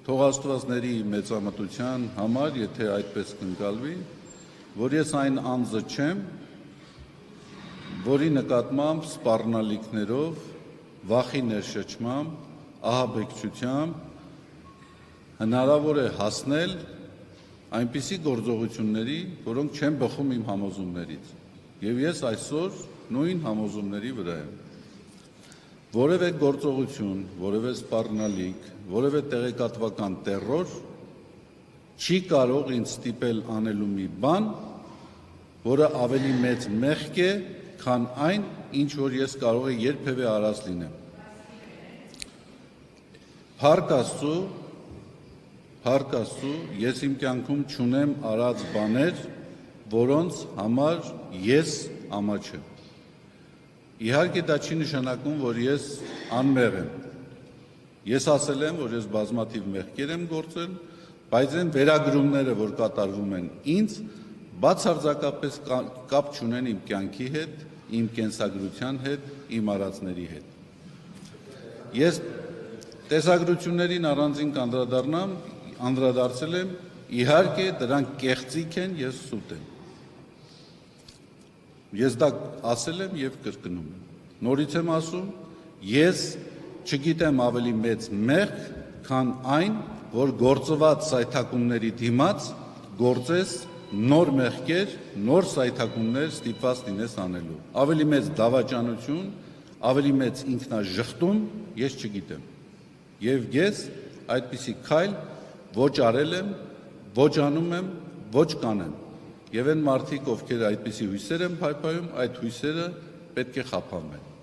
թող Աստվածների մեծամտության համար, եթե այդպես կընկալվի, որ ես այն անձը չեմ, որի նկատմամբ սպառնալիքներով, վախի ներշչմամբ, ահաբեկչությամբ հնարավոր է հասնել այնպիսի գործողությունների, որոնք չեն բխում իմ համոզումներից, եւ ես այսօր նույն համոզումների վրա եմ։ Որևէ գործողություն, որևէ սպառնալիք, որևէ տեղեկատվական տեռոր չի կարող ինձ ստիպել անելու մի բան, որը ավելի մեծ մեղք է, քան այն, ինչ որ ես կարող եմ երբևէ արած լինեմ։ Փառք Աստծո, ես իմ կյանքում չունեմ արած բաներ, որոնց համար ես ամաչ եմ։ Իհարկե դա չի նշանակում, որ ես անմեղ եմ։ Ես ասել եմ, որ ես բազմաթիվ մեղքեր եմ գործել, բայց այն վերագրումները, որ կատարվում են ինձ, բացարձակապես կապ չունեն իմ կյանքի հետ, իմ կենսագրության հետ, իմ արածների հետ։ Ես տեսագրություններին առանձին անդրադարձել եմ, իհարկե դրանք կեղծիք են, ես սուտ եմ։ Ես դա ասել եմ եւ կրկնում եմ։ Նորից եմ ասում, ես չգիտեմ ավելի մեծ մեղք, քան այն, որ գործված սայթակումների դիմաց գործես նոր մեղքեր, նոր սայթակումներ ստիպված լինես անելու։ Ավելի մեծ դավաճանություն, ավելի մեծ ինքնաժխտում ես չգիտեմ։ Եվ ես այդպիսի քայլ ոչ արել եմ, ոչ անում եմ, ոչ կանեմ։ Եվ այն մարդիկ, ովքեր այդպիսի հույսեր են փայփայում, այդ հույսերը պետք է խափանվեն։